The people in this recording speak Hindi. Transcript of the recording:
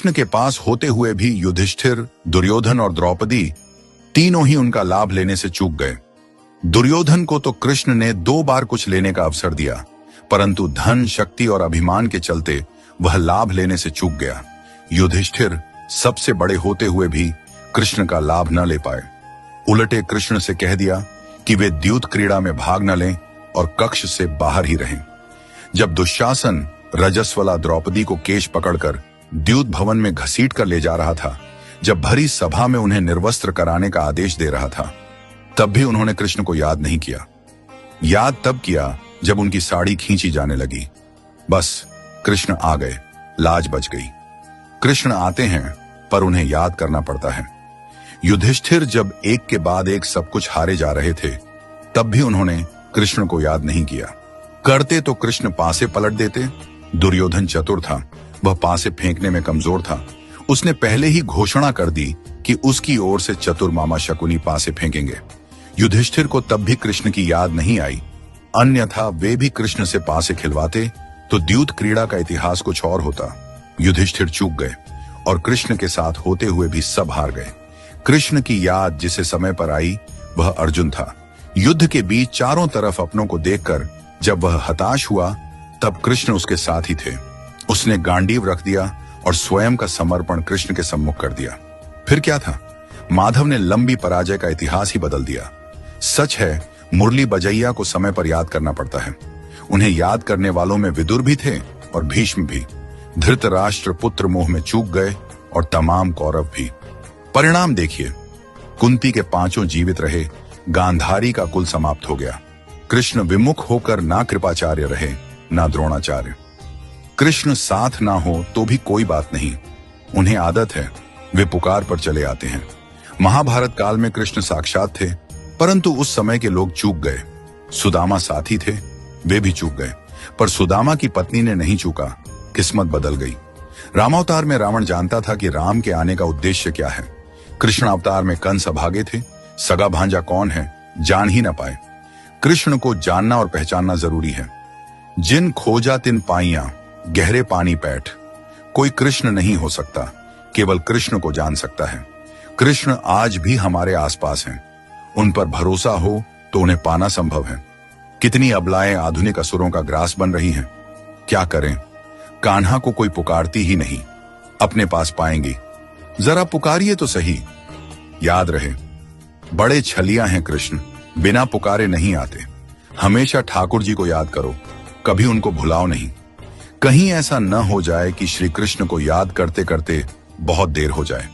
कृष्ण के पास होते हुए भी युधिष्ठिर, दुर्योधन और द्रौपदी तीनों ही उनका लाभ लेने से चूक गए। दुर्योधन को तो कृष्ण ने 2 बार कुछ लेने का अवसर दिया, परंतु धन, शक्ति और अभिमान के चलते वह लाभ लेने से चूक गया। युधिष्ठिर सबसे बड़े होते हुए भी कृष्ण का लाभ न ले पाए। उलटे कृष्ण से कह दिया कि वे द्यूत क्रीड़ा में भाग न लें और कक्ष से बाहर ही रहें। जब दुशासन रजस्वला द्रौपदी को केश पकड़कर द्यूत भवन में घसीट कर ले जा रहा था, जब भरी सभा में उन्हें निर्वस्त्र कराने का आदेश दे रहा था, तब भी उन्होंने कृष्ण को याद नहीं किया। याद तब किया जब उनकी साड़ी खींची जाने लगी। बस कृष्ण आ गए, लाज बच गई। कृष्ण आते हैं पर उन्हें याद करना पड़ता है। युधिष्ठिर जब एक के बाद एक सब कुछ हारे जा रहे थे, तब भी उन्होंने कृष्ण को याद नहीं किया। करते तो कृष्ण पासे पलट देते। दुर्योधन चतुर था, वह पासे फेंकने में कमजोर था। उसने पहले ही घोषणा कर दी कि उसकी ओर से चतुर मामा शकुनी पासे फेंकेंगे। युधिष्ठिर को तब भी कृष्ण की याद नहीं आई, अन्यथा वे भी कृष्ण से पासे खिलवाते तो द्यूत क्रीड़ा का इतिहास कुछ और होता। युधिष्ठिर चूक गए और कृष्ण के साथ होते हुए भी सब हार गए। कृष्ण की याद जिसे समय पर आई वह अर्जुन था। युद्ध के बीच चारों तरफ अपनों को देखकर जब वह हताश हुआ, तब कृष्ण उसके साथ ही थे। उसने गांडीव रख दिया और स्वयं का समर्पण कृष्ण के सम्मुख कर दिया। फिर क्या था, माधव ने लंबी पराजय का इतिहास ही बदल दिया। सच है, मुरली बजैया को समय पर याद करना पड़ता है। उन्हें याद करने वालों में विदुर भी थे और भीष्म भी। धृतराष्ट्र पुत्र मोह में चूक गए और तमाम कौरव भी। परिणाम देखिए, कुंती के 5 जीवित रहे, गांधारी का कुल समाप्त हो गया। कृष्ण विमुख होकर ना कृपाचार्य रहे ना द्रोणाचार्य। कृष्ण साथ ना हो तो भी कोई बात नहीं, उन्हें आदत है, वे पुकार पर चले आते हैं। महाभारत काल में कृष्ण साक्षात थे, परंतु उस समय के लोग चूक गए। सुदामा साथी थे, वे भी चूक गए, पर सुदामा की पत्नी ने नहीं चूका, किस्मत बदल गई। रामावतार में रावण जानता था कि राम के आने का उद्देश्य क्या है। कृष्ण अवतार में कंस अभागे थे, सगा भांजा कौन है जान ही न पाए। कृष्ण को जानना और पहचानना जरूरी है। जिन खोजा तिन पाइया, गहरे पानी पैठ। कोई कृष्ण नहीं हो सकता, केवल कृष्ण को जान सकता है। कृष्ण आज भी हमारे आसपास हैं। उन पर भरोसा हो तो उन्हें पाना संभव है। कितनी अबलाएं आधुनिक असुरों का ग्रास बन रही हैं। क्या करें, कान्हा को कोई पुकारती ही नहीं। अपने पास पाएंगी, जरा पुकारिए तो सही। याद रहे, बड़े छलिया हैं कृष्ण, बिना पुकारे नहीं आते। हमेशा ठाकुर जी को याद करो, कभी उनको भुलाओ नहीं। कहीं ऐसा न हो जाए कि श्री कृष्ण को याद करते करते बहुत देर हो जाए।